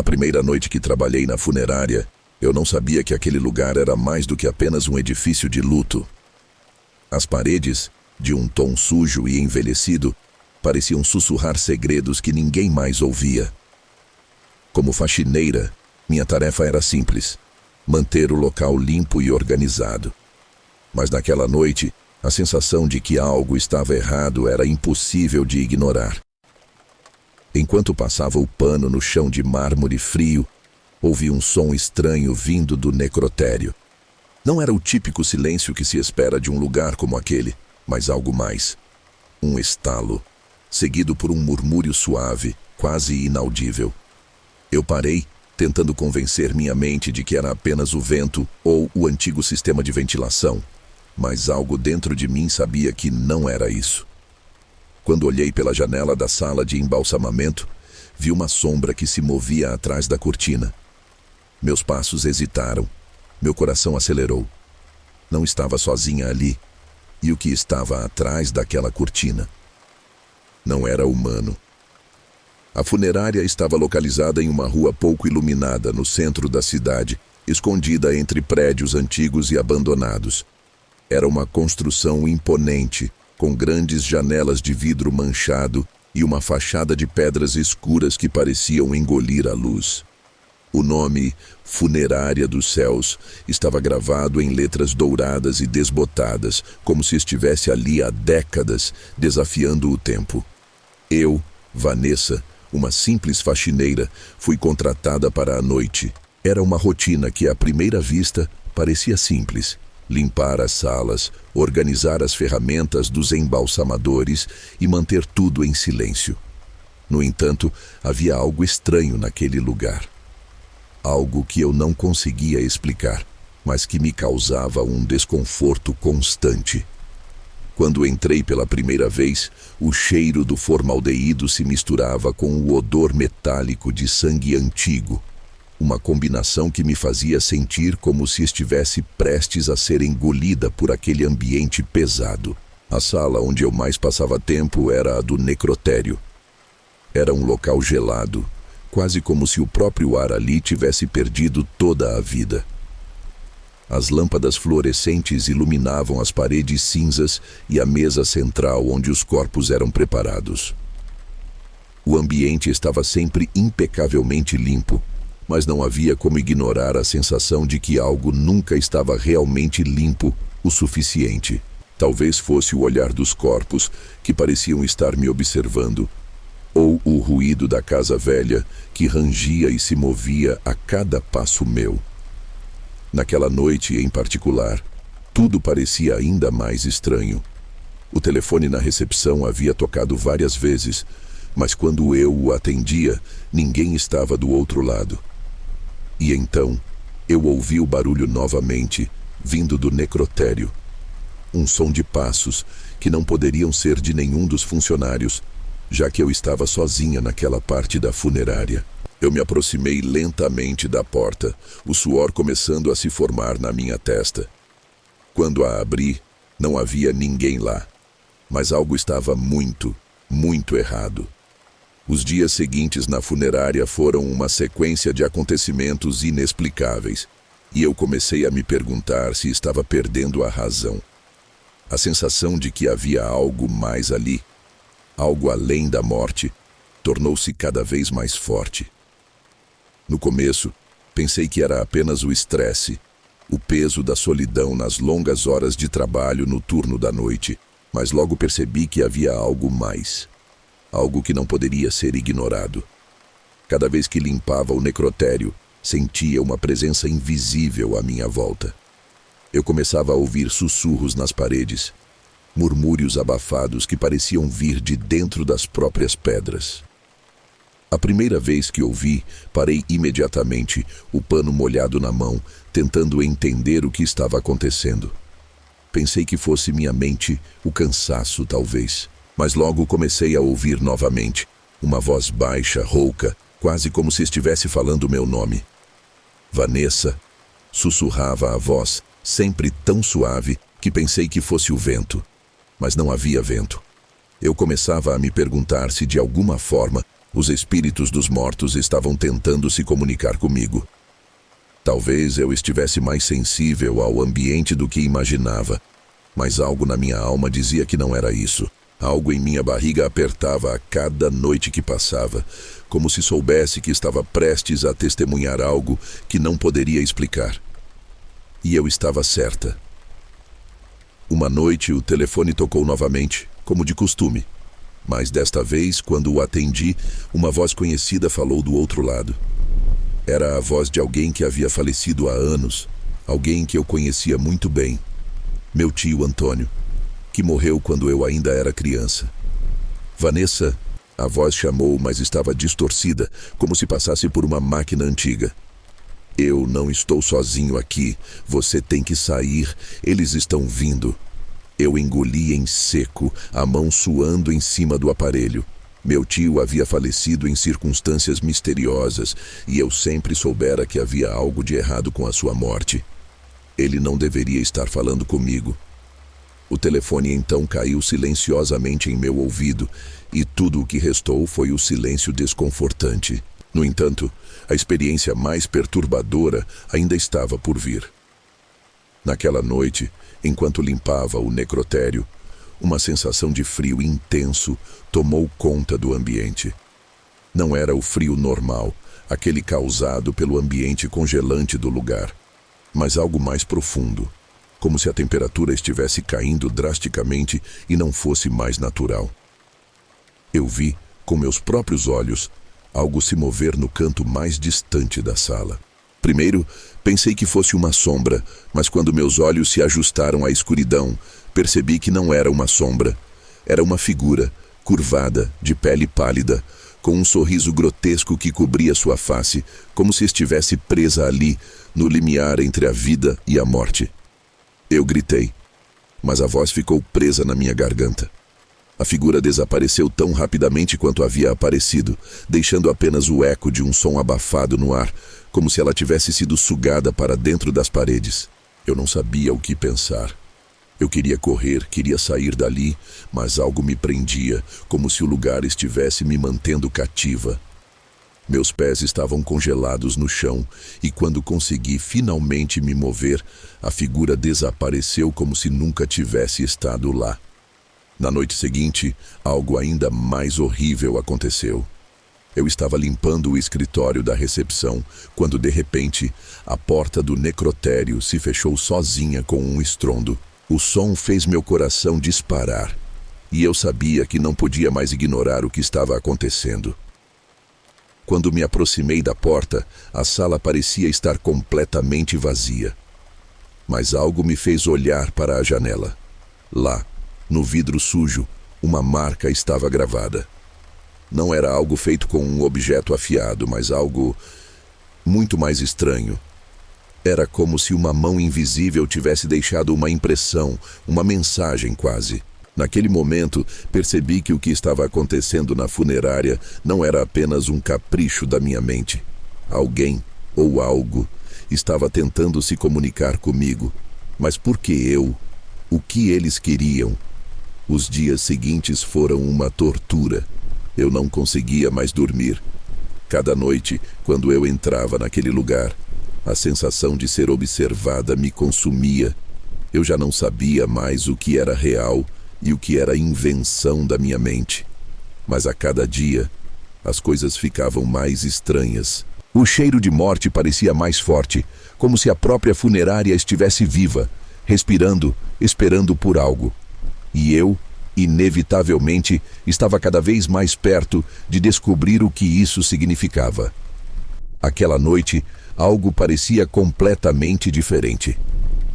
primeira noite que trabalhei na funerária, eu não sabia que aquele lugar era mais do que apenas um edifício de luto. As paredes, de um tom sujo e envelhecido, pareciam sussurrar segredos que ninguém mais ouvia. Como faxineira, minha tarefa era simples: manter o local limpo e organizado. Mas naquela noite, a sensação de que algo estava errado era impossível de ignorar. Enquanto passava o pano no chão de mármore frio, ouvi um som estranho vindo do necrotério. Não era o típico silêncio que se espera de um lugar como aquele, mas algo mais. Um estalo, seguido por um murmúrio suave, quase inaudível. Eu parei, tentando convencer minha mente de que era apenas o vento ou o antigo sistema de ventilação, mas algo dentro de mim sabia que não era isso. Quando olhei pela janela da sala de embalsamamento, vi uma sombra que se movia atrás da cortina. Meus passos hesitaram, meu coração acelerou. Não estava sozinha ali, e o que estava atrás daquela cortina não era humano. A funerária estava localizada em uma rua pouco iluminada no centro da cidade, escondida entre prédios antigos e abandonados. Era uma construção imponente, com grandes janelas de vidro manchado e uma fachada de pedras escuras que pareciam engolir a luz. O nome Funerária dos Céus estava gravado em letras douradas e desbotadas, como se estivesse ali há décadas, desafiando o tempo. Eu, Vanessa, uma simples faxineira, fui contratada para a noite. Era uma rotina que, à primeira vista, parecia simples: limpar as salas, organizar as ferramentas dos embalsamadores e manter tudo em silêncio. No entanto, havia algo estranho naquele lugar. Algo que eu não conseguia explicar, mas que me causava um desconforto constante. Quando entrei pela primeira vez, o cheiro do formaldeído se misturava com o odor metálico de sangue antigo. Uma combinação que me fazia sentir como se estivesse prestes a ser engolida por aquele ambiente pesado. A sala onde eu mais passava tempo era a do necrotério. Era um local gelado, quase como se o próprio ar ali tivesse perdido toda a vida. As lâmpadas fluorescentes iluminavam as paredes cinzas e a mesa central onde os corpos eram preparados. O ambiente estava sempre impecavelmente limpo, mas não havia como ignorar a sensação de que algo nunca estava realmente limpo o suficiente. Talvez fosse o olhar dos corpos, que pareciam estar me observando, ou o ruído da casa velha, que rangia e se movia a cada passo meu. Naquela noite, em particular, tudo parecia ainda mais estranho. O telefone na recepção havia tocado várias vezes, mas quando eu o atendia, ninguém estava do outro lado. E então, eu ouvi o barulho novamente, vindo do necrotério. Um som de passos, que não poderiam ser de nenhum dos funcionários, já que eu estava sozinha naquela parte da funerária. Eu me aproximei lentamente da porta, o suor começando a se formar na minha testa. Quando a abri, não havia ninguém lá, mas algo estava muito, muito errado. Os dias seguintes na funerária foram uma sequência de acontecimentos inexplicáveis, e eu comecei a me perguntar se estava perdendo a razão. A sensação de que havia algo mais ali, algo além da morte, tornou-se cada vez mais forte. No começo, pensei que era apenas o estresse, o peso da solidão nas longas horas de trabalho no turno da noite, mas logo percebi que havia algo mais. Algo que não poderia ser ignorado. Cada vez que limpava o necrotério, sentia uma presença invisível à minha volta. Eu começava a ouvir sussurros nas paredes, murmúrios abafados que pareciam vir de dentro das próprias pedras. A primeira vez que ouvi, parei imediatamente, o pano molhado na mão, tentando entender o que estava acontecendo. Pensei que fosse minha mente, o cansaço talvez, mas logo comecei a ouvir novamente, uma voz baixa, rouca, quase como se estivesse falando meu nome. Vanessa, sussurrava a voz, sempre tão suave que pensei que fosse o vento. Mas não havia vento. Eu começava a me perguntar se de alguma forma Os espíritos dos mortos estavam tentando se comunicar comigo. Talvez eu estivesse mais sensível ao ambiente do que imaginava, mas algo na minha alma dizia que não era isso. Algo em minha barriga apertava a cada noite que passava, como se soubesse que estava prestes a testemunhar algo que não poderia explicar. E eu estava certa. Uma noite o telefone tocou novamente, como de costume. Mas desta vez, quando o atendi, uma voz conhecida falou do outro lado. Era a voz de alguém que havia falecido há anos, alguém que eu conhecia muito bem. Meu tio Antônio, que morreu quando eu ainda era criança. Vanessa, a voz chamou, mas estava distorcida, como se passasse por uma máquina antiga. Eu não estou sozinho aqui, você tem que sair, eles estão vindo. Eu engoli em seco, a mão suando em cima do aparelho. Meu tio havia falecido em circunstâncias misteriosas e eu sempre soubera que havia algo de errado com a sua morte. Ele não deveria estar falando comigo. O telefone então caiu silenciosamente em meu ouvido e tudo o que restou foi o silêncio desconfortante. No entanto, a experiência mais perturbadora ainda estava por vir. Naquela noite, enquanto limpava o necrotério, uma sensação de frio intenso tomou conta do ambiente. Não era o frio normal, aquele causado pelo ambiente congelante do lugar, mas algo mais profundo, como se a temperatura estivesse caindo drasticamente e não fosse mais natural. Eu vi, com meus próprios olhos, algo se mover no canto mais distante da sala. Primeiro, pensei que fosse uma sombra, mas quando meus olhos se ajustaram à escuridão, percebi que não era uma sombra. Era uma figura, curvada, de pele pálida, com um sorriso grotesco que cobria sua face, como se estivesse presa ali, no limiar entre a vida e a morte. Eu gritei, mas a voz ficou presa na minha garganta. A figura desapareceu tão rapidamente quanto havia aparecido, deixando apenas o eco de um som abafado no ar, como se ela tivesse sido sugada para dentro das paredes. Eu não sabia o que pensar. Eu queria correr, queria sair dali, mas algo me prendia, como se o lugar estivesse me mantendo cativa. Meus pés estavam congelados no chão, e quando consegui finalmente me mover, a figura desapareceu como se nunca tivesse estado lá. Na noite seguinte, algo ainda mais horrível aconteceu. Eu estava limpando o escritório da recepção, quando de repente, a porta do necrotério se fechou sozinha com um estrondo. O som fez meu coração disparar, e eu sabia que não podia mais ignorar o que estava acontecendo. Quando me aproximei da porta, a sala parecia estar completamente vazia. Mas algo me fez olhar para a janela. Lá, no vidro sujo, uma marca estava gravada. Não era algo feito com um objeto afiado, mas algo muito mais estranho. Era como se uma mão invisível tivesse deixado uma impressão, uma mensagem quase. Naquele momento, percebi que o que estava acontecendo na funerária não era apenas um capricho da minha mente. Alguém, ou algo, estava tentando se comunicar comigo. Mas por que eu? O que eles queriam? Os dias seguintes foram uma tortura. Eu não conseguia mais dormir. Cada noite, quando eu entrava naquele lugar, a sensação de ser observada me consumia. Eu já não sabia mais o que era real e o que era invenção da minha mente. Mas a cada dia, as coisas ficavam mais estranhas. O cheiro de morte parecia mais forte, como se a própria funerária estivesse viva, respirando, esperando por algo. E eu, inevitavelmente, estava cada vez mais perto de descobrir o que isso significava. Aquela noite, algo parecia completamente diferente.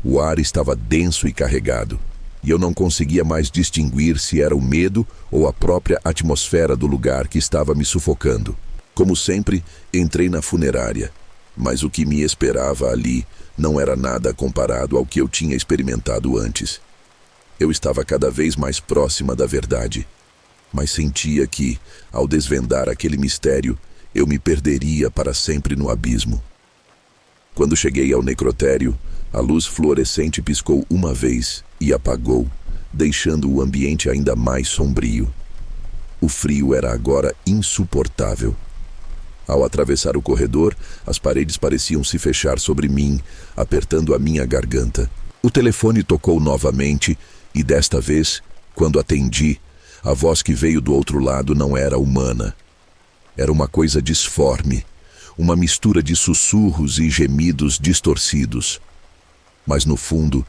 O ar estava denso e carregado, e eu não conseguia mais distinguir se era o medo ou a própria atmosfera do lugar que estava me sufocando. Como sempre, entrei na funerária, mas o que me esperava ali não era nada comparado ao que eu tinha experimentado antes. Eu estava cada vez mais próxima da verdade, mas sentia que, ao desvendar aquele mistério, eu me perderia para sempre no abismo. Quando cheguei ao necrotério, a luz fluorescente piscou uma vez e apagou, deixando o ambiente ainda mais sombrio. O frio era agora insuportável. Ao atravessar o corredor, as paredes pareciam se fechar sobre mim, apertando a minha garganta. O telefone tocou novamente e, desta vez, quando atendi, a voz que veio do outro lado não era humana. Era uma coisa disforme, uma mistura de sussurros e gemidos distorcidos. Mas, no fundo,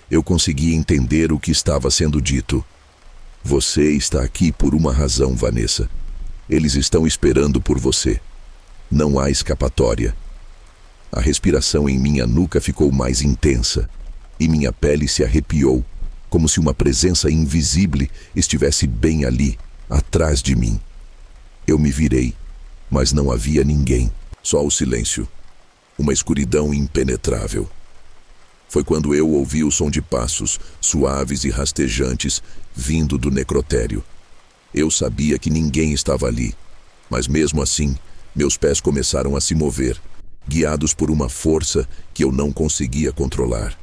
eu conseguia entender o que estava sendo dito. Você está aqui por uma razão, Vanessa. Eles estão esperando por você. Não há escapatória. A respiração em minha nuca ficou mais intensa e minha pele se arrepiou, como se uma presença invisível estivesse bem ali, atrás de mim. Eu me virei, mas não havia ninguém, só o silêncio, uma escuridão impenetrável. Foi quando eu ouvi o som de passos, suaves e rastejantes, vindo do necrotério. Eu sabia que ninguém estava ali, mas mesmo assim, meus pés começaram a se mover, guiados por uma força que eu não conseguia controlar.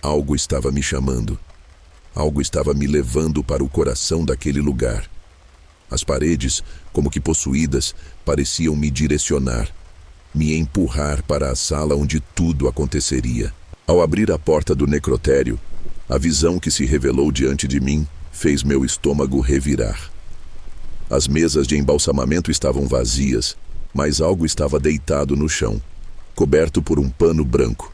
Algo estava me chamando. Algo estava me levando para o coração daquele lugar. As paredes, como que possuídas, pareciam me direcionar, me empurrar para a sala onde tudo aconteceria. Ao abrir a porta do necrotério, a visão que se revelou diante de mim fez meu estômago revirar. As mesas de embalsamamento estavam vazias, mas algo estava deitado no chão, coberto por um pano branco.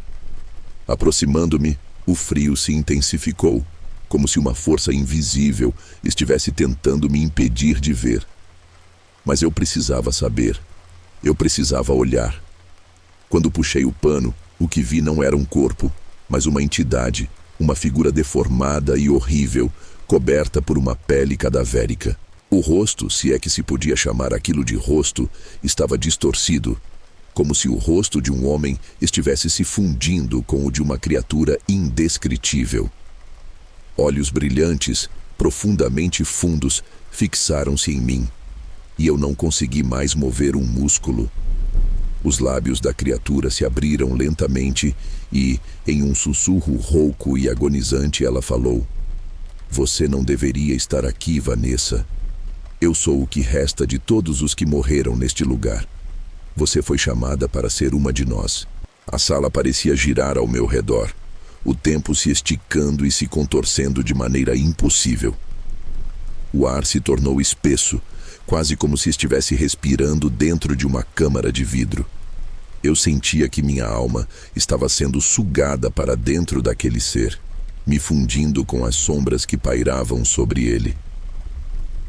Aproximando-me, o frio se intensificou, como se uma força invisível estivesse tentando me impedir de ver. Mas eu precisava saber. Eu precisava olhar. Quando puxei o pano, o que vi não era um corpo, mas uma entidade, uma figura deformada e horrível, coberta por uma pele cadavérica. O rosto, se é que se podia chamar aquilo de rosto, estava distorcido, como se o rosto de um homem estivesse se fundindo com o de uma criatura indescritível. Olhos brilhantes, profundamente fundos, fixaram-se em mim, e eu não consegui mais mover um músculo. Os lábios da criatura se abriram lentamente e, em um sussurro rouco e agonizante, ela falou: "Você não deveria estar aqui, Vanessa. Eu sou o que resta de todos os que morreram neste lugar. Você foi chamada para ser uma de nós." A sala parecia girar ao meu redor, o tempo se esticando e se contorcendo de maneira impossível. O ar se tornou espesso, quase como se estivesse respirando dentro de uma câmara de vidro. Eu sentia que minha alma estava sendo sugada para dentro daquele ser, me fundindo com as sombras que pairavam sobre ele.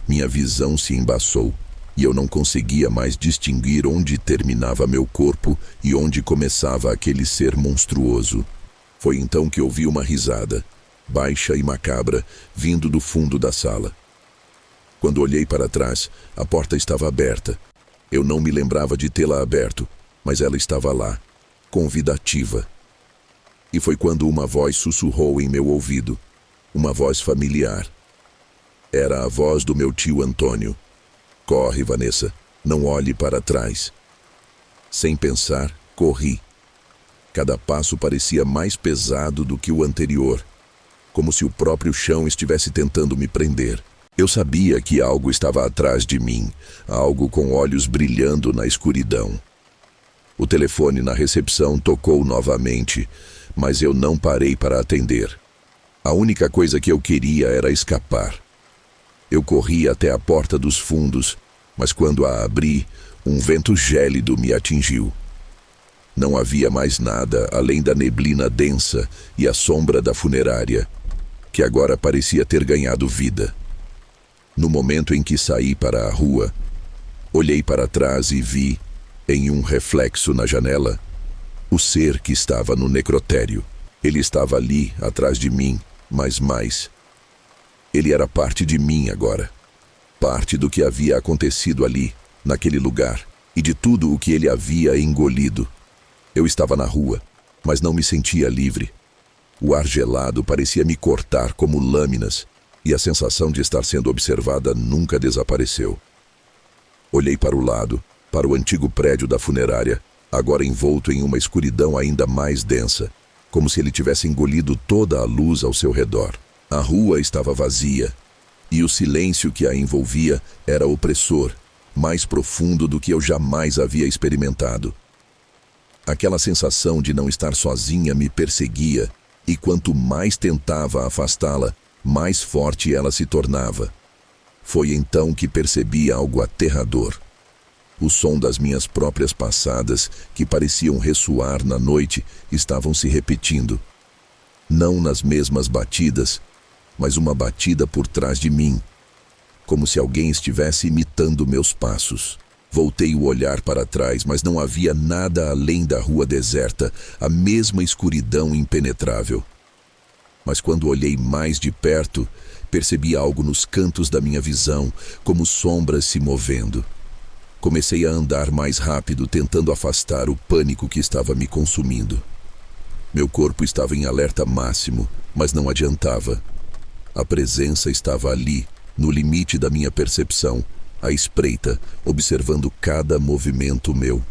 Minha visão se embaçou e eu não conseguia mais distinguir onde terminava meu corpo e onde começava aquele ser monstruoso. Foi então que ouvi uma risada, baixa e macabra, vindo do fundo da sala. Quando olhei para trás, a porta estava aberta. Eu não me lembrava de tê-la aberto, mas ela estava lá, convidativa. E foi quando uma voz sussurrou em meu ouvido, uma voz familiar. Era a voz do meu tio Antônio. "Corre, Vanessa, não olhe para trás." Sem pensar, corri. Cada passo parecia mais pesado do que o anterior, como se o próprio chão estivesse tentando me prender. Eu sabia que algo estava atrás de mim, algo com olhos brilhando na escuridão. O telefone na recepção tocou novamente, mas eu não parei para atender. A única coisa que eu queria era escapar. Eu corri até a porta dos fundos, mas quando a abri, um vento gélido me atingiu. Não havia mais nada além da neblina densa e a sombra da funerária, que agora parecia ter ganhado vida. No momento em que saí para a rua, olhei para trás e vi, em um reflexo na janela, o ser que estava no necrotério. Ele estava ali, atrás de mim, mas mais. Ele era parte de mim agora. Parte do que havia acontecido ali, naquele lugar, e de tudo o que ele havia engolido. Eu estava na rua, mas não me sentia livre. O ar gelado parecia me cortar como lâminas, e a sensação de estar sendo observada nunca desapareceu. Olhei para o lado, para o antigo prédio da funerária, agora envolto em uma escuridão ainda mais densa, como se ele tivesse engolido toda a luz ao seu redor. A rua estava vazia. E o silêncio que a envolvia era opressor, mais profundo do que eu jamais havia experimentado. Aquela sensação de não estar sozinha me perseguia, e quanto mais tentava afastá-la, mais forte ela se tornava. Foi então que percebi algo aterrador. O som das minhas próprias passadas, que pareciam ressoar na noite, estavam se repetindo. Não nas mesmas batidas, mas uma batida por trás de mim, como se alguém estivesse imitando meus passos. Voltei o olhar para trás, mas não havia nada além da rua deserta, a mesma escuridão impenetrável. Mas quando olhei mais de perto, percebi algo nos cantos da minha visão, como sombras se movendo. Comecei a andar mais rápido, tentando afastar o pânico que estava me consumindo. Meu corpo estava em alerta máximo, mas não adiantava. A presença estava ali, no limite da minha percepção, à espreita, observando cada movimento meu.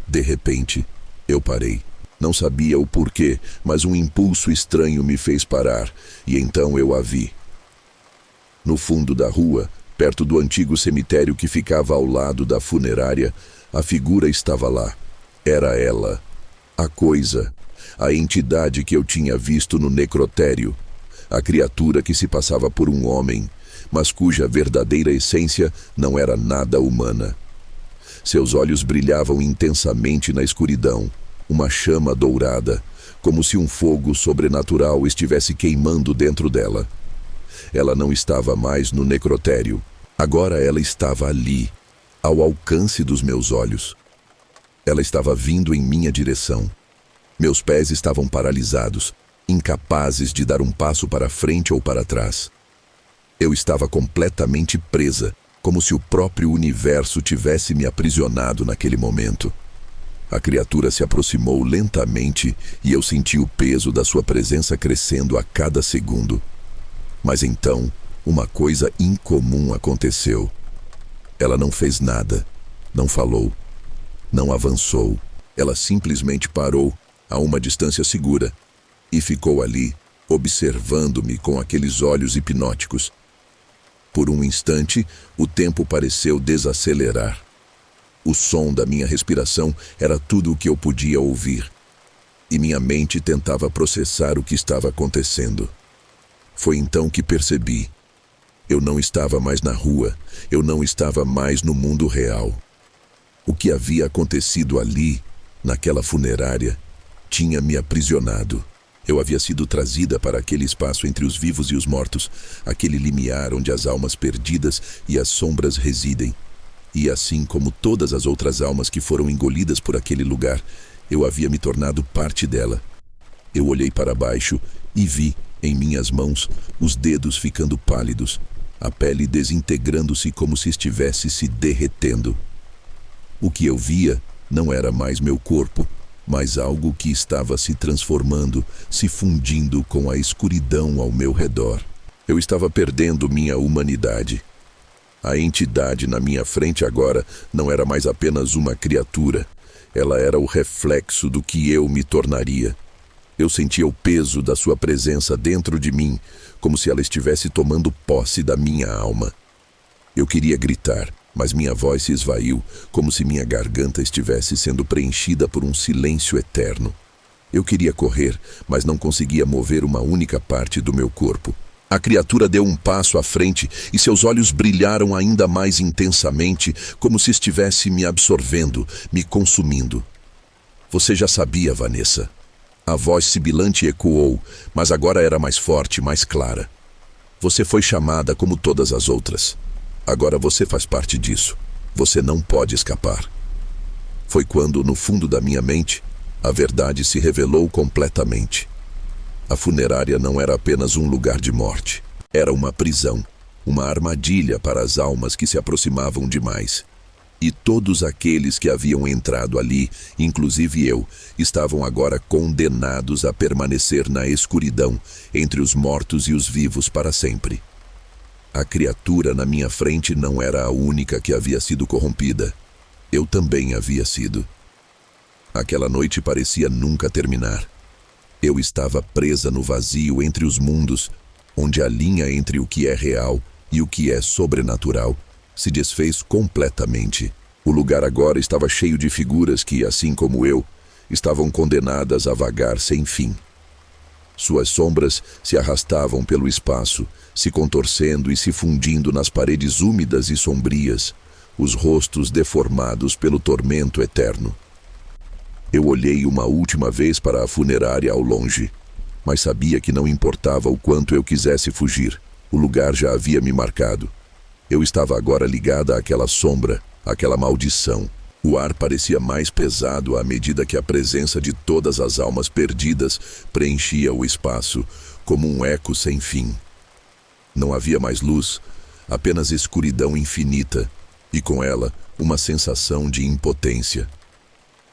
De repente, eu parei. Não sabia o porquê, mas um impulso estranho me fez parar, e então eu a vi. No fundo da rua, perto do antigo cemitério que ficava ao lado da funerária, a figura estava lá. Era ela, a coisa, a entidade que eu tinha visto no necrotério, a criatura que se passava por um homem, mas cuja verdadeira essência não era nada humana. Seus olhos brilhavam intensamente na escuridão, uma chama dourada, como se um fogo sobrenatural estivesse queimando dentro dela. Ela não estava mais no necrotério. Agora ela estava ali, ao alcance dos meus olhos. Ela estava vindo em minha direção. Meus pés estavam paralisados, incapazes de dar um passo para frente ou para trás. Eu estava completamente presa, como se o próprio universo tivesse me aprisionado naquele momento. A criatura se aproximou lentamente e eu senti o peso da sua presença crescendo a cada segundo. Mas então, uma coisa incomum aconteceu. Ela não fez nada, não falou, não avançou. Ela simplesmente parou a uma distância segura e ficou ali, observando-me com aqueles olhos hipnóticos. Por um instante, o tempo pareceu desacelerar. O som da minha respiração era tudo o que eu podia ouvir, e minha mente tentava processar o que estava acontecendo. Foi então que percebi. Eu não estava mais na rua, eu não estava mais no mundo real. O que havia acontecido ali, naquela funerária, tinha me aprisionado. Eu havia sido trazida para aquele espaço entre os vivos e os mortos, aquele limiar onde as almas perdidas e as sombras residem. E assim como todas as outras almas que foram engolidas por aquele lugar, eu havia me tornado parte dela. Eu olhei para baixo e vi, em minhas mãos, os dedos ficando pálidos, a pele desintegrando-se como se estivesse se derretendo. O que eu via não era mais meu corpo, mas algo que estava se transformando, se fundindo com a escuridão ao meu redor. Eu estava perdendo minha humanidade. A entidade na minha frente agora não era mais apenas uma criatura. Ela era o reflexo do que eu me tornaria. Eu sentia o peso da sua presença dentro de mim, como se ela estivesse tomando posse da minha alma. Eu queria gritar, mas minha voz se esvaiu, como se minha garganta estivesse sendo preenchida por um silêncio eterno. Eu queria correr, mas não conseguia mover uma única parte do meu corpo. A criatura deu um passo à frente e seus olhos brilharam ainda mais intensamente, como se estivesse me absorvendo, me consumindo. Você já sabia, Vanessa. A voz sibilante ecoou, mas agora era mais forte, mais clara. Você foi chamada como todas as outras. Agora você faz parte disso. Você não pode escapar. Foi quando, no fundo da minha mente, a verdade se revelou completamente. A funerária não era apenas um lugar de morte. Era uma prisão, uma armadilha para as almas que se aproximavam demais. E todos aqueles que haviam entrado ali, inclusive eu, estavam agora condenados a permanecer na escuridão, entre os mortos e os vivos para sempre. A criatura na minha frente não era a única que havia sido corrompida. Eu também havia sido. Aquela noite parecia nunca terminar. Eu estava presa no vazio entre os mundos, onde a linha entre o que é real E o que é sobrenatural se desfez completamente. O lugar agora estava cheio de figuras que, assim como eu, estavam condenadas a vagar sem fim. Suas sombras se arrastavam pelo espaço, se contorcendo e se fundindo nas paredes úmidas e sombrias, os rostos deformados pelo tormento eterno. Eu olhei uma última vez para a funerária ao longe, mas sabia que não importava o quanto eu quisesse fugir, o lugar já havia me marcado. Eu estava agora ligada àquela sombra, àquela maldição. O ar parecia mais pesado à medida que a presença de todas as almas perdidas preenchia o espaço, como um eco sem fim. Não havia mais luz, apenas escuridão infinita, e com ela uma sensação de impotência.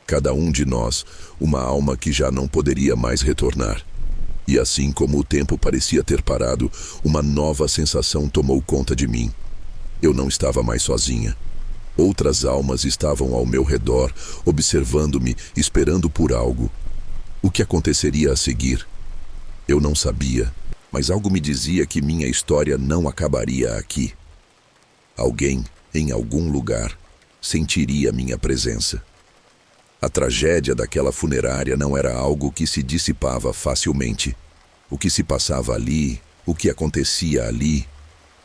Cada um de nós, uma alma que já não poderia mais retornar. E assim como o tempo parecia ter parado, uma nova sensação tomou conta de mim. Eu não estava mais sozinha. Outras almas estavam ao meu redor, observando-me, esperando por algo. O que aconteceria a seguir? Eu não sabia, mas algo me dizia que minha história não acabaria aqui. Alguém, em algum lugar, sentiria minha presença. A tragédia daquela funerária não era algo que se dissipava facilmente. O que se passava ali, o que acontecia ali,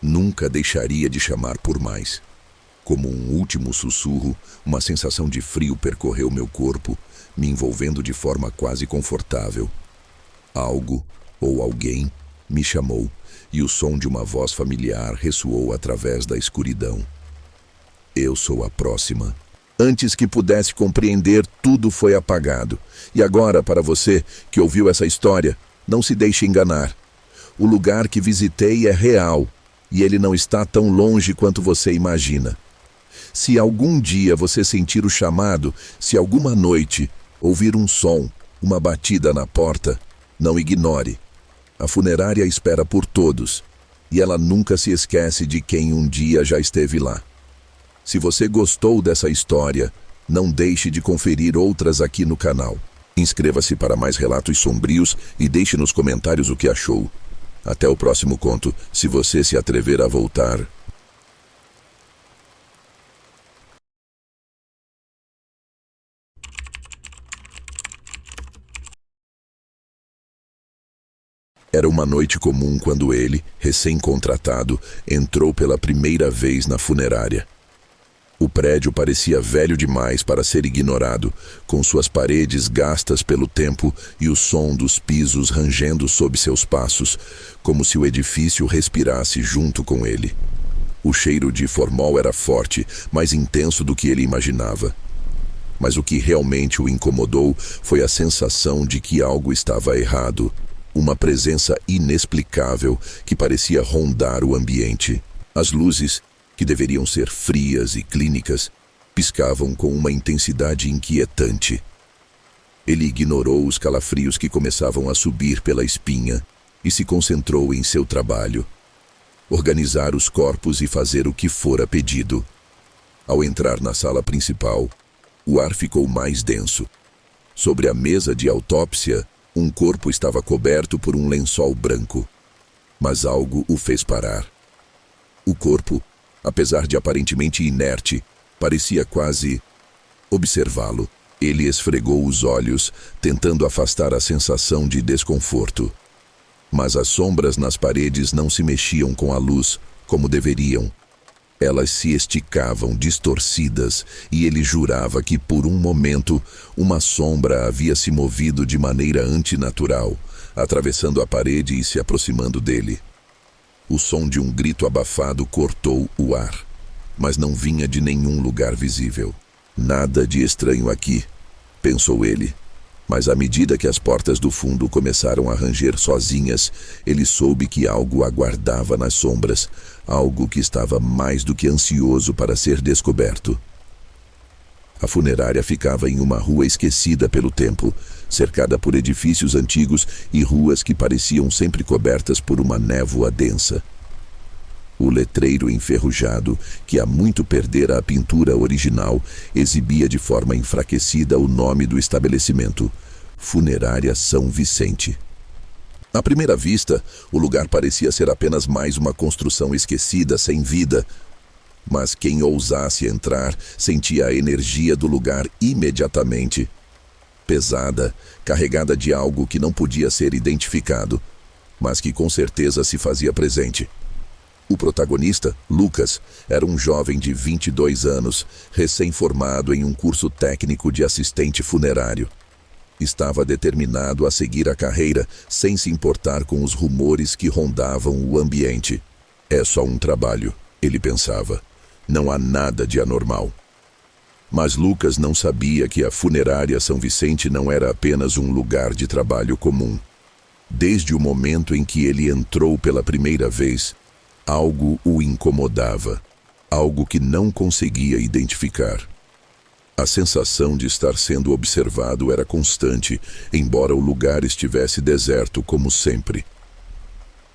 nunca deixaria de chamar por mais. Como um último sussurro, uma sensação de frio percorreu meu corpo, me envolvendo de forma quase confortável. Algo, ou alguém, me chamou, e o som de uma voz familiar ressoou através da escuridão. Eu sou a próxima. Antes que pudesse compreender, tudo foi apagado. E agora, para você que ouviu essa história, não se deixe enganar. O lugar que visitei é real, e ele não está tão longe quanto você imagina. Se algum dia você sentir o chamado, se alguma noite ouvir um som, uma batida na porta, não ignore. A funerária espera por todos, e ela nunca se esquece de quem um dia já esteve lá. Se você gostou dessa história, não deixe de conferir outras aqui no canal. Inscreva-se para mais relatos sombrios e deixe nos comentários o que achou. Até o próximo conto, se você se atrever a voltar. Era uma noite comum quando ele, recém-contratado, entrou pela primeira vez na funerária. O prédio parecia velho demais para ser ignorado, com suas paredes gastas pelo tempo e o som dos pisos rangendo sob seus passos, como se o edifício respirasse junto com ele. O cheiro de formol era forte, mais intenso do que ele imaginava. Mas o que realmente o incomodou foi a sensação de que algo estava errado. Uma presença inexplicável que parecia rondar o ambiente. As luzes, que deveriam ser frias e clínicas, piscavam com uma intensidade inquietante. Ele ignorou os calafrios que começavam a subir pela espinha e se concentrou em seu trabalho. Organizar os corpos e fazer o que fora pedido. Ao entrar na sala principal, o ar ficou mais denso. Sobre a mesa de autópsia, um corpo estava coberto por um lençol branco. Mas algo o fez parar. O corpo, apesar de aparentemente inerte, parecia quase observá-lo. Ele esfregou os olhos, tentando afastar a sensação de desconforto. Mas as sombras nas paredes não se mexiam com a luz como deveriam. Elas se esticavam distorcidas e ele jurava que por um momento uma sombra havia se movido de maneira antinatural, atravessando a parede e se aproximando dele. O som de um grito abafado cortou o ar, mas não vinha de nenhum lugar visível. Nada de estranho aqui, pensou ele. Mas à medida que as portas do fundo começaram a ranger sozinhas, ele soube que algo aguardava nas sombras, algo que estava mais do que ansioso para ser descoberto. A funerária ficava em uma rua esquecida pelo tempo, cercada por edifícios antigos e ruas que pareciam sempre cobertas por uma névoa densa. O letreiro enferrujado, que há muito perdera a pintura original, exibia de forma enfraquecida o nome do estabelecimento: Funerária São Vicente. À primeira vista, o lugar parecia ser apenas mais uma construção esquecida, sem vida. Mas quem ousasse entrar sentia a energia do lugar imediatamente. Pesada, carregada de algo que não podia ser identificado, mas que com certeza se fazia presente. O protagonista, Lucas, era um jovem de 22 anos, recém-formado em um curso técnico de assistente funerário. Estava determinado a seguir a carreira, sem se importar com os rumores que rondavam o ambiente. É só um trabalho, ele pensava. Não há nada de anormal. Mas Lucas não sabia que a funerária São Vicente não era apenas um lugar de trabalho comum. Desde o momento em que ele entrou pela primeira vez, algo o incomodava, algo que não conseguia identificar. A sensação de estar sendo observado era constante, embora o lugar estivesse deserto como sempre.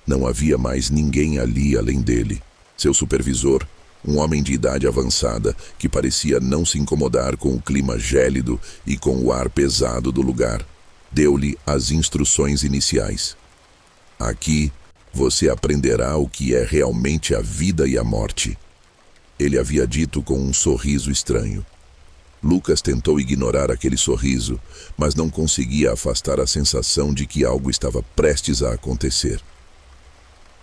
Não havia mais ninguém ali além dele. Seu supervisor, um homem de idade avançada, que parecia não se incomodar com o clima gélido e com o ar pesado do lugar, deu-lhe as instruções iniciais. Aqui, você aprenderá o que é realmente a vida e a morte. Ele havia dito com um sorriso estranho. Lucas tentou ignorar aquele sorriso, mas não conseguia afastar a sensação de que algo estava prestes a acontecer.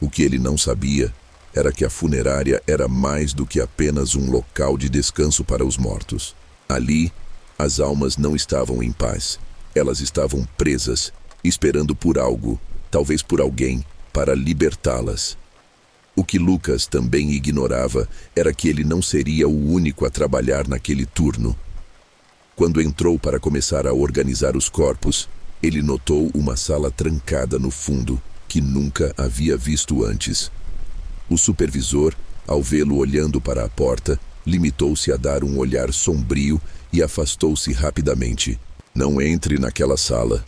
O que ele não sabia era que a funerária era mais do que apenas um local de descanso para os mortos. Ali, as almas não estavam em paz. Elas estavam presas, esperando por algo, talvez por alguém, para libertá-las. O que Lucas também ignorava era que ele não seria o único a trabalhar naquele turno. Quando entrou para começar a organizar os corpos, ele notou uma sala trancada no fundo, que nunca havia visto antes. O supervisor, ao vê-lo olhando para a porta, limitou-se a dar um olhar sombrio e afastou-se rapidamente. "Não entre naquela sala",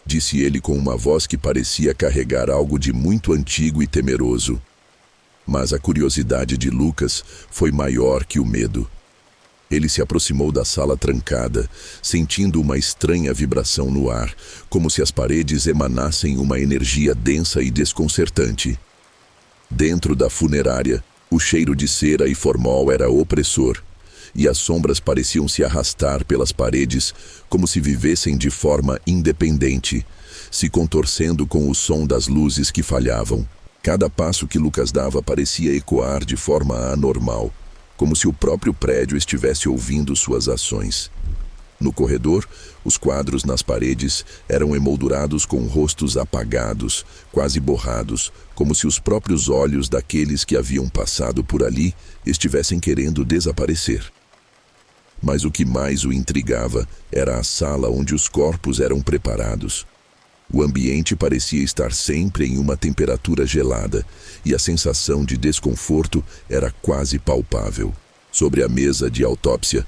disse ele com uma voz que parecia carregar algo de muito antigo e temeroso. Mas a curiosidade de Lucas foi maior que o medo. Ele se aproximou da sala trancada, sentindo uma estranha vibração no ar, como se as paredes emanassem uma energia densa e desconcertante. Dentro da funerária, o cheiro de cera e formol era opressor, e as sombras pareciam se arrastar pelas paredes como se vivessem de forma independente, se contorcendo com o som das luzes que falhavam. Cada passo que Lucas dava parecia ecoar de forma anormal, como se o próprio prédio estivesse ouvindo suas ações. No corredor, os quadros nas paredes eram emoldurados com rostos apagados, quase borrados, como se os próprios olhos daqueles que haviam passado por ali estivessem querendo desaparecer. Mas o que mais o intrigava era a sala onde os corpos eram preparados. O ambiente parecia estar sempre em uma temperatura gelada, e a sensação de desconforto era quase palpável. Sobre a mesa de autópsia,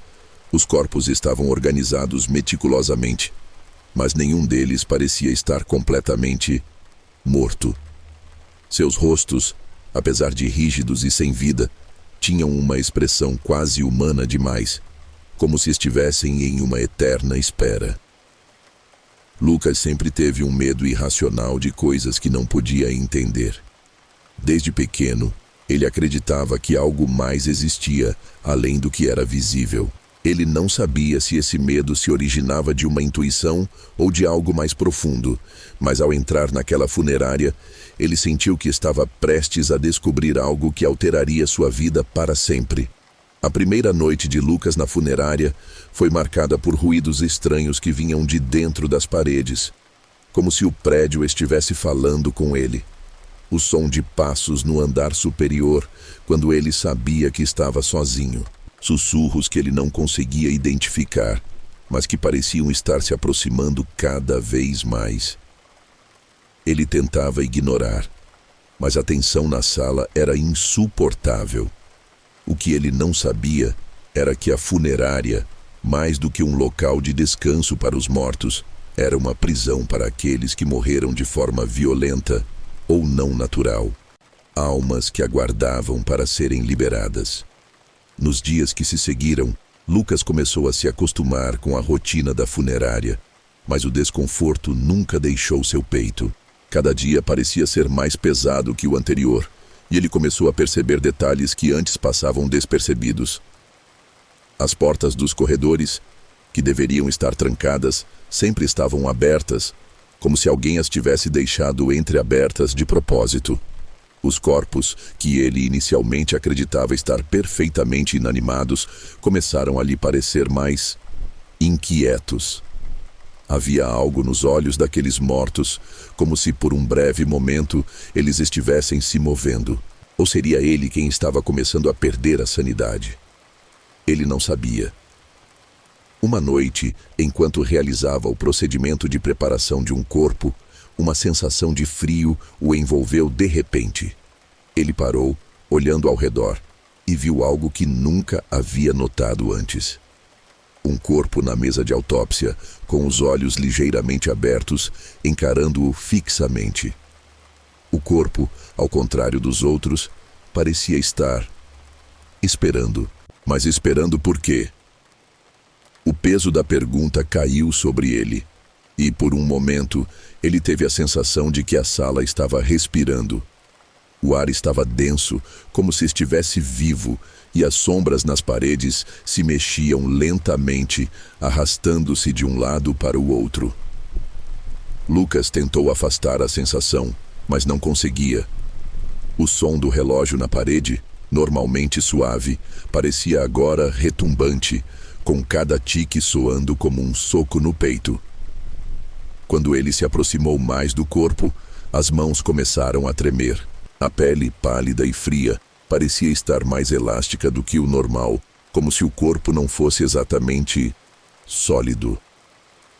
os corpos estavam organizados meticulosamente, mas nenhum deles parecia estar completamente morto. Seus rostos, apesar de rígidos e sem vida, tinham uma expressão quase humana demais, como se estivessem em uma eterna espera. Lucas sempre teve um medo irracional de coisas que não podia entender. Desde pequeno, ele acreditava que algo mais existia, além do que era visível. Ele não sabia se esse medo se originava de uma intuição ou de algo mais profundo, mas ao entrar naquela funerária, ele sentiu que estava prestes a descobrir algo que alteraria sua vida para sempre. A primeira noite de Lucas na funerária foi marcada por ruídos estranhos que vinham de dentro das paredes, como se o prédio estivesse falando com ele. O som de passos no andar superior, quando ele sabia que estava sozinho. Sussurros que ele não conseguia identificar, mas que pareciam estar se aproximando cada vez mais. Ele tentava ignorar, mas a tensão na sala era insuportável. O que ele não sabia era que a funerária, mais do que um local de descanso para os mortos, era uma prisão para aqueles que morreram de forma violenta ou não natural. Almas que aguardavam para serem liberadas. Nos dias que se seguiram, Lucas começou a se acostumar com a rotina da funerária, mas o desconforto nunca deixou seu peito. Cada dia parecia ser mais pesado que o anterior, e ele começou a perceber detalhes que antes passavam despercebidos. As portas dos corredores, que deveriam estar trancadas, sempre estavam abertas, como se alguém as tivesse deixado entreabertas de propósito. Os corpos, que ele inicialmente acreditava estar perfeitamente inanimados, começaram a lhe parecer mais inquietos. Havia algo nos olhos daqueles mortos, como se por um breve momento eles estivessem se movendo. Ou seria ele quem estava começando a perder a sanidade? Ele não sabia. Uma noite, enquanto realizava o procedimento de preparação de um corpo, uma sensação de frio o envolveu de repente. Ele parou, olhando ao redor, e viu algo que nunca havia notado antes. Um corpo na mesa de autópsia, com os olhos ligeiramente abertos, encarando-o fixamente. O corpo, ao contrário dos outros, parecia estar esperando. Mas esperando por quê? O peso da pergunta caiu sobre ele, e por um momento ele teve a sensação de que a sala estava respirando. O ar estava denso, como se estivesse vivo, e as sombras nas paredes se mexiam lentamente, arrastando-se de um lado para o outro. Lucas tentou afastar a sensação, mas não conseguia. O som do relógio na parede, normalmente suave, parecia agora retumbante, com cada tique soando como um soco no peito. Quando ele se aproximou mais do corpo, as mãos começaram a tremer. A pele, pálida e fria, parecia estar mais elástica do que o normal, como se o corpo não fosse exatamente sólido.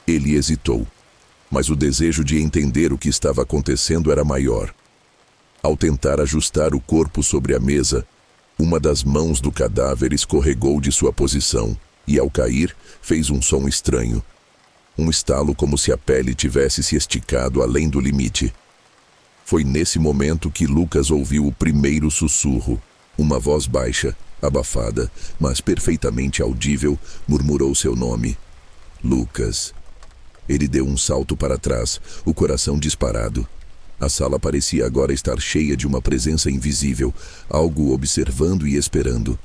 Ele hesitou, mas o desejo de entender o que estava acontecendo era maior. Ao tentar ajustar o corpo sobre a mesa, uma das mãos do cadáver escorregou de sua posição e, ao cair, fez um som estranho. Um estalo como se a pele tivesse se esticado além do limite. Foi nesse momento que Lucas ouviu o primeiro sussurro. Uma voz baixa, abafada, mas perfeitamente audível, murmurou seu nome. Lucas. Ele deu um salto para trás, o coração disparado. A sala parecia agora estar cheia de uma presença invisível, algo observando e esperando.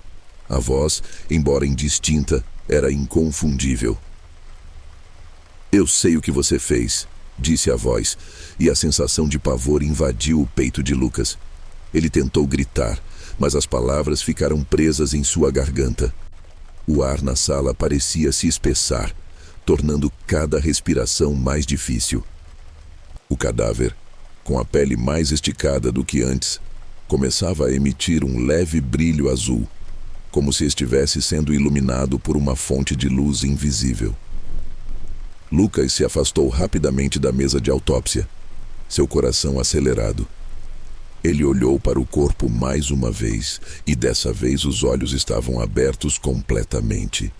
A voz, embora indistinta, era inconfundível. Eu sei o que você fez, disse a voz, e a sensação de pavor invadiu o peito de Lucas. Ele tentou gritar, mas as palavras ficaram presas em sua garganta. O ar na sala parecia se espessar, tornando cada respiração mais difícil. O cadáver, com a pele mais esticada do que antes, começava a emitir um leve brilho azul, como se estivesse sendo iluminado por uma fonte de luz invisível. Lucas se afastou rapidamente da mesa de autópsia, seu coração acelerado. Ele olhou para o corpo mais uma vez, e dessa vez os olhos estavam abertos completamente.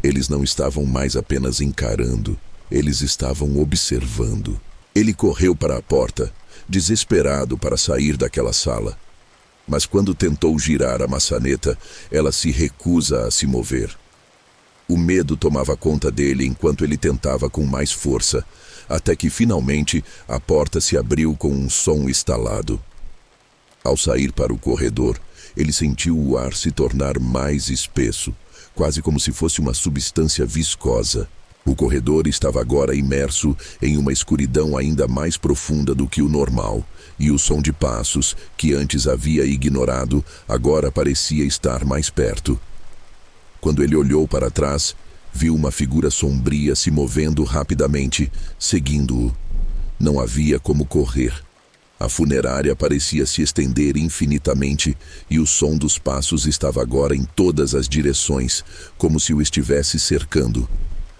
Eles não estavam mais apenas encarando, eles estavam observando. Ele correu para a porta, desesperado para sair daquela sala. Mas quando tentou girar a maçaneta, ela se recusa a se mover. O medo tomava conta dele enquanto ele tentava com mais força, até que finalmente a porta se abriu com um som estalado. Ao sair para o corredor, ele sentiu o ar se tornar mais espesso, quase como se fosse uma substância viscosa. O corredor estava agora imerso em uma escuridão ainda mais profunda do que o normal, e o som de passos, que antes havia ignorado, agora parecia estar mais perto. Quando ele olhou para trás, viu uma figura sombria se movendo rapidamente, seguindo-o. Não havia como correr. A funerária parecia se estender infinitamente, e o som dos passos estava agora em todas as direções, como se o estivesse cercando.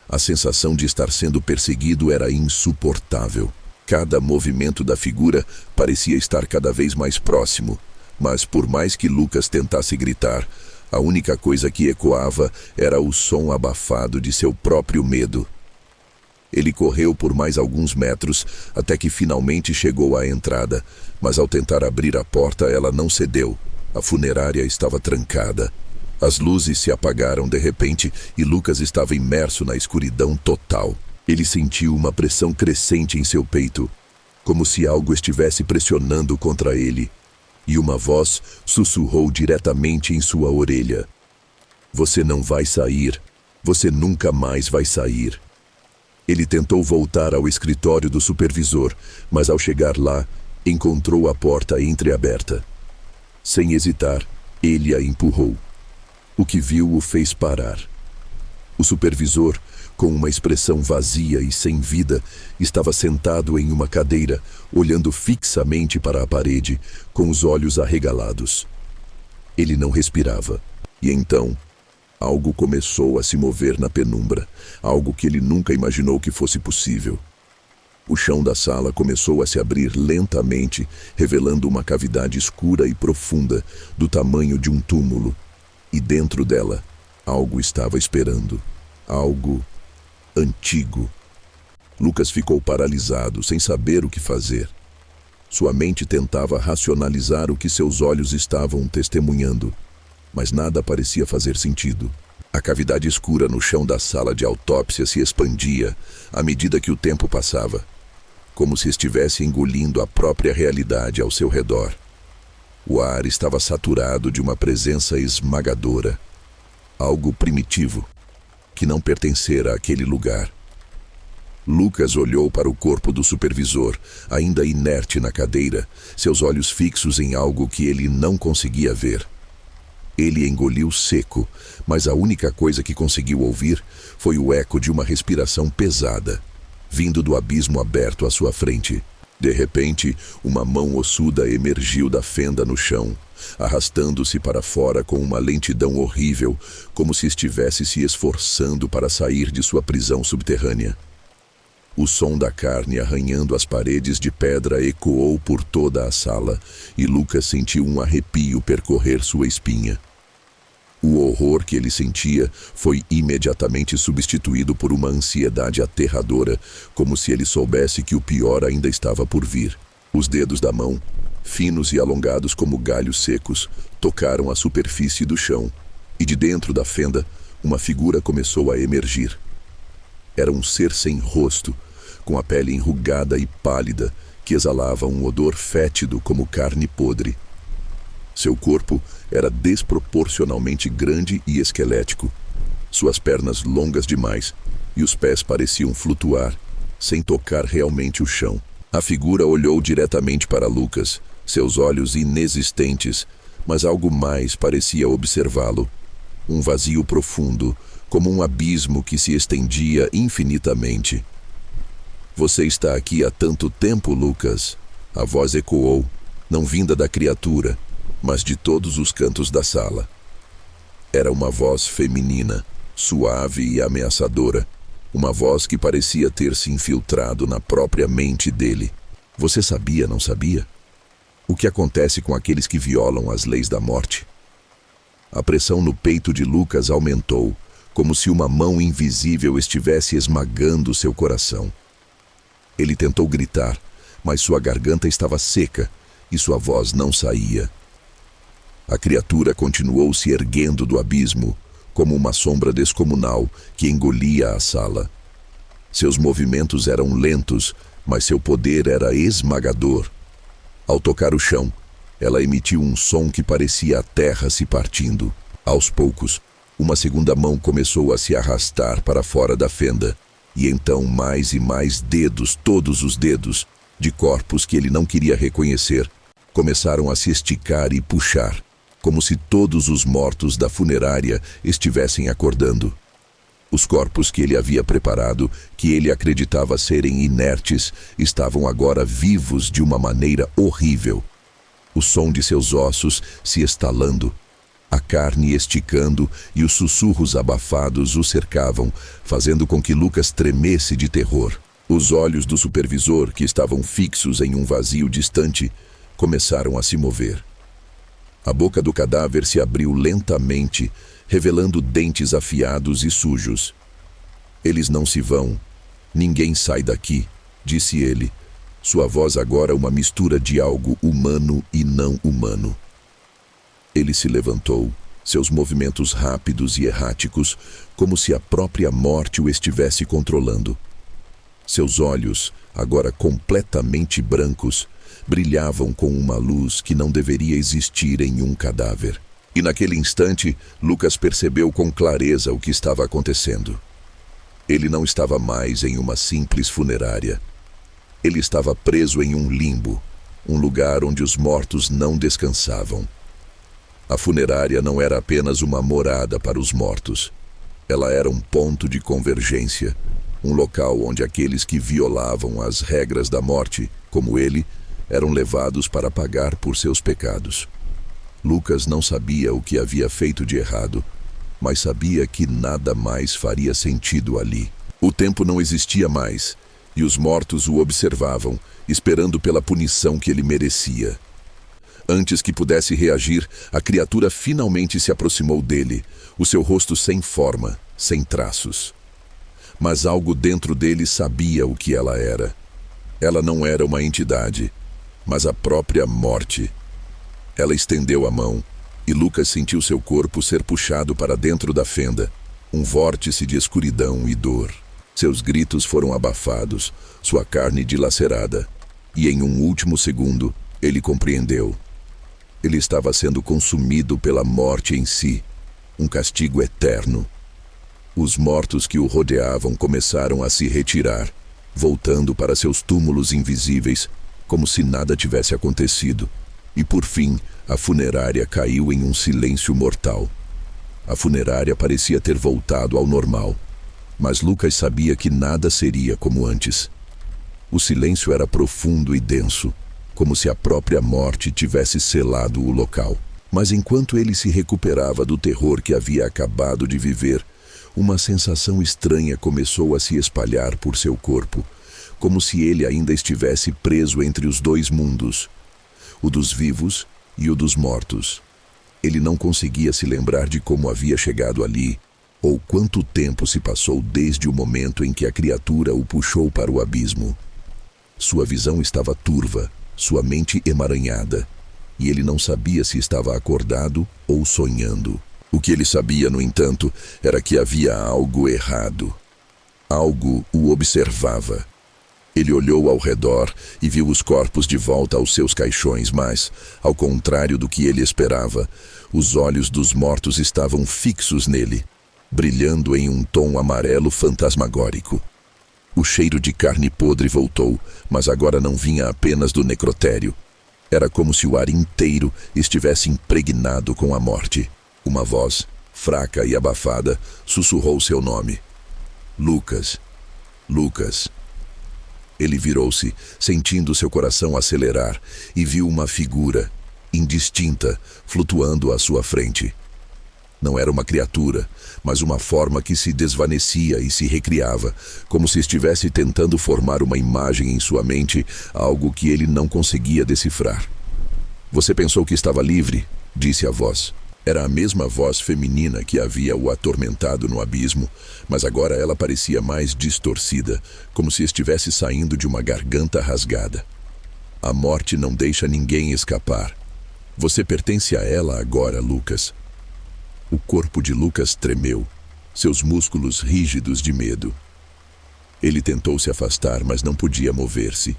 A sensação de estar sendo perseguido era insuportável. Cada movimento da figura parecia estar cada vez mais próximo, mas por mais que Lucas tentasse gritar, a única coisa que ecoava era o som abafado de seu próprio medo. Ele correu por mais alguns metros até que finalmente chegou à entrada, mas ao tentar abrir a porta ela não cedeu. A funerária estava trancada. As luzes se apagaram de repente e Lucas estava imerso na escuridão total. Ele sentiu uma pressão crescente em seu peito, como se algo estivesse pressionando contra ele, e uma voz sussurrou diretamente em sua orelha: "Você não vai sair. Você nunca mais vai sair." Ele tentou voltar ao escritório do supervisor, mas ao chegar lá, encontrou a porta entreaberta. Sem hesitar, ele a empurrou. O que viu o fez parar. O supervisor, com uma expressão vazia e sem vida, estava sentado em uma cadeira, olhando fixamente para a parede, com os olhos arregalados. Ele não respirava. E então, algo começou a se mover na penumbra, algo que ele nunca imaginou que fosse possível. O chão da sala começou a se abrir lentamente, revelando uma cavidade escura e profunda, do tamanho de um túmulo. E dentro dela, algo estava esperando. Algo antigo. Lucas ficou paralisado, sem saber o que fazer. Sua mente tentava racionalizar o que seus olhos estavam testemunhando, mas nada parecia fazer sentido. A cavidade escura no chão da sala de autópsia se expandia à medida que o tempo passava, como se estivesse engolindo a própria realidade ao seu redor. O ar estava saturado de uma presença esmagadora, algo primitivo, que não pertencera àquele lugar. Lucas olhou para o corpo do supervisor, ainda inerte na cadeira, seus olhos fixos em algo que ele não conseguia ver. Ele engoliu seco, mas a única coisa que conseguiu ouvir foi o eco de uma respiração pesada, vindo do abismo aberto à sua frente. De repente, uma mão ossuda emergiu da fenda no chão, arrastando-se para fora com uma lentidão horrível, como se estivesse se esforçando para sair de sua prisão subterrânea. O som da carne arranhando as paredes de pedra ecoou por toda a sala, e Lucas sentiu um arrepio percorrer sua espinha. O horror que ele sentia foi imediatamente substituído por uma ansiedade aterradora, como se ele soubesse que o pior ainda estava por vir. Os dedos da mão, finos e alongados como galhos secos, tocaram a superfície do chão, e de dentro da fenda, uma figura começou a emergir. Era um ser sem rosto, com a pele enrugada e pálida, que exalava um odor fétido como carne podre. Seu corpo era desproporcionalmente grande e esquelético, suas pernas longas demais, e os pés pareciam flutuar, sem tocar realmente o chão. A figura olhou diretamente para Lucas, seus olhos inexistentes, mas algo mais parecia observá-lo. Um vazio profundo, como um abismo que se estendia infinitamente. "Você está aqui há tanto tempo, Lucas?" A voz ecoou, não vinda da criatura, mas de todos os cantos da sala. Era uma voz feminina, suave e ameaçadora, uma voz que parecia ter se infiltrado na própria mente dele. "Você sabia, não sabia? O que acontece com aqueles que violam as leis da morte?" A pressão no peito de Lucas aumentou, como se uma mão invisível estivesse esmagando seu coração. Ele tentou gritar, mas sua garganta estava seca e sua voz não saía. A criatura continuou se erguendo do abismo, como uma sombra descomunal que engolia a sala. Seus movimentos eram lentos, mas seu poder era esmagador. Ao tocar o chão, ela emitiu um som que parecia a terra se partindo. Aos poucos, uma segunda mão começou a se arrastar para fora da fenda, e então mais e mais dedos, todos os dedos, de corpos que ele não queria reconhecer, começaram a se esticar e puxar, como se todos os mortos da funerária estivessem acordando. Os corpos que ele havia preparado, que ele acreditava serem inertes, estavam agora vivos de uma maneira horrível. O som de seus ossos se estalando, a carne esticando e os sussurros abafados o cercavam, fazendo com que Lucas tremesse de terror. Os olhos do supervisor, que estavam fixos em um vazio distante, começaram a se mover. A boca do cadáver se abriu lentamente, revelando dentes afiados e sujos. "Eles não se vão. Ninguém sai daqui", disse ele, sua voz agora uma mistura de algo humano e não humano. Ele se levantou, seus movimentos rápidos e erráticos, como se a própria morte o estivesse controlando. Seus olhos, agora completamente brancos, brilhavam com uma luz que não deveria existir em um cadáver. E naquele instante, Lucas percebeu com clareza o que estava acontecendo. Ele não estava mais em uma simples funerária. Ele estava preso em um limbo, um lugar onde os mortos não descansavam. A funerária não era apenas uma morada para os mortos. Ela era um ponto de convergência, um local onde aqueles que violavam as regras da morte, como ele, eram levados para pagar por seus pecados. Lucas não sabia o que havia feito de errado, mas sabia que nada mais faria sentido ali. O tempo não existia mais, e os mortos o observavam, esperando pela punição que ele merecia. Antes que pudesse reagir, a criatura finalmente se aproximou dele, o seu rosto sem forma, sem traços. Mas algo dentro dele sabia o que ela era. Ela não era uma entidade, mas a própria morte. Ela estendeu a mão, e Lucas sentiu seu corpo ser puxado para dentro da fenda, um vórtice de escuridão e dor. Seus gritos foram abafados, sua carne dilacerada, e em um último segundo, ele compreendeu. Ele estava sendo consumido pela morte em si, um castigo eterno. Os mortos que o rodeavam começaram a se retirar, voltando para seus túmulos invisíveis, como se nada tivesse acontecido. E por fim, a funerária caiu em um silêncio mortal. A funerária parecia ter voltado ao normal, mas Lucas sabia que nada seria como antes. O silêncio era profundo e denso, como se a própria morte tivesse selado o local. Mas enquanto ele se recuperava do terror que havia acabado de viver, uma sensação estranha começou a se espalhar por seu corpo, como se ele ainda estivesse preso entre os dois mundos, o dos vivos e o dos mortos. Ele não conseguia se lembrar de como havia chegado ali, ou quanto tempo se passou desde o momento em que a criatura o puxou para o abismo. Sua visão estava turva, sua mente emaranhada, e ele não sabia se estava acordado ou sonhando. O que ele sabia, no entanto, era que havia algo errado. Algo o observava. Ele olhou ao redor e viu os corpos de volta aos seus caixões, mas, ao contrário do que ele esperava, os olhos dos mortos estavam fixos nele, brilhando em um tom amarelo fantasmagórico. O cheiro de carne podre voltou, mas agora não vinha apenas do necrotério. Era como se o ar inteiro estivesse impregnado com a morte. Uma voz, fraca e abafada, sussurrou seu nome. Lucas. Lucas. Ele virou-se, sentindo seu coração acelerar, e viu uma figura, indistinta, flutuando à sua frente. Não era uma criatura, mas uma forma que se desvanecia e se recriava, como se estivesse tentando formar uma imagem em sua mente, algo que ele não conseguia decifrar. Você pensou que estava livre? Disse a voz. Era a mesma voz feminina que havia o atormentado no abismo, mas agora ela parecia mais distorcida, como se estivesse saindo de uma garganta rasgada. A morte não deixa ninguém escapar. Você pertence a ela agora, Lucas. O corpo de Lucas tremeu, seus músculos rígidos de medo. Ele tentou se afastar, mas não podia mover-se.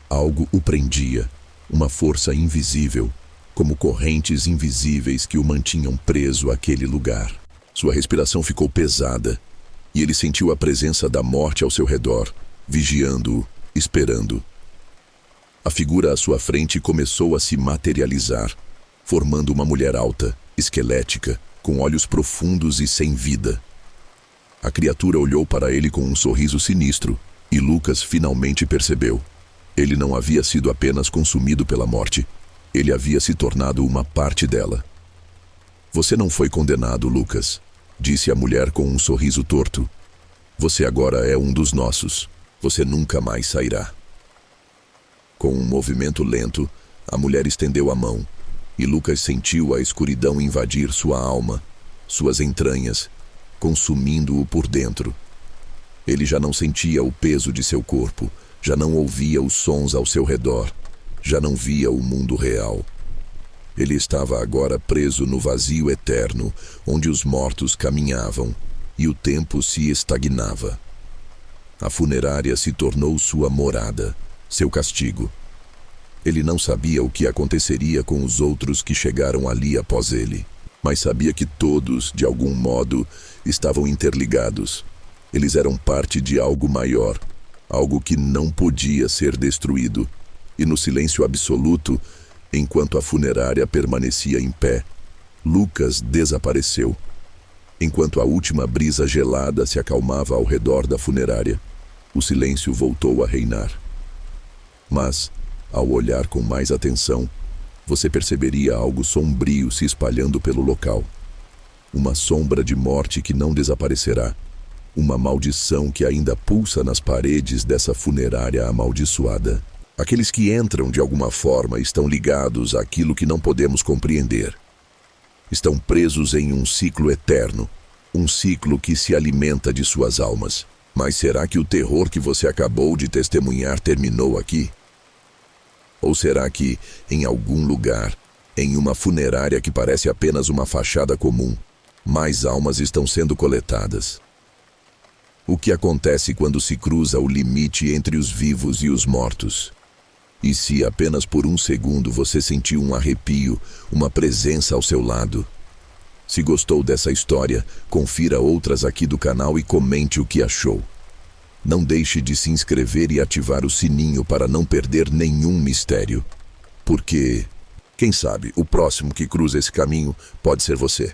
Algo o prendia, uma força invisível, como correntes invisíveis que o mantinham preso àquele lugar. Sua respiração ficou pesada, e ele sentiu a presença da morte ao seu redor, vigiando-o, esperando. A figura à sua frente começou a se materializar, formando uma mulher alta, esquelética, com olhos profundos e sem vida. A criatura olhou para ele com um sorriso sinistro, e Lucas finalmente percebeu. Ele não havia sido apenas consumido pela morte. Ele havia se tornado uma parte dela. Você não foi condenado, Lucas, disse a mulher com um sorriso torto. Você agora é um dos nossos. Você nunca mais sairá. Com um movimento lento, a mulher estendeu a mão, e Lucas sentiu a escuridão invadir sua alma, suas entranhas, consumindo-o por dentro. Ele já não sentia o peso de seu corpo, já não ouvia os sons ao seu redor, já não via o mundo real. Ele estava agora preso no vazio eterno, onde os mortos caminhavam e o tempo se estagnava. A funerária se tornou sua morada, seu castigo. Ele não sabia o que aconteceria com os outros que chegaram ali após ele, mas sabia que todos, de algum modo, estavam interligados. Eles eram parte de algo maior, algo que não podia ser destruído. E no silêncio absoluto, enquanto a funerária permanecia em pé, Lucas desapareceu. Enquanto a última brisa gelada se acalmava ao redor da funerária, o silêncio voltou a reinar. Mas, ao olhar com mais atenção, você perceberia algo sombrio se espalhando pelo local. Uma sombra de morte que não desaparecerá. Uma maldição que ainda pulsa nas paredes dessa funerária amaldiçoada. Aqueles que entram de alguma forma estão ligados àquilo que não podemos compreender. Estão presos em um ciclo eterno, um ciclo que se alimenta de suas almas. Mas será que o terror que você acabou de testemunhar terminou aqui? Ou será que, em algum lugar, em uma funerária que parece apenas uma fachada comum, mais almas estão sendo coletadas? O que acontece quando se cruza o limite entre os vivos e os mortos? E se apenas por um segundo você sentiu um arrepio, uma presença ao seu lado? Se gostou dessa história, confira outras aqui do canal e comente o que achou. Não deixe de se inscrever e ativar o sininho para não perder nenhum mistério. Porque, quem sabe, o próximo que cruza esse caminho pode ser você.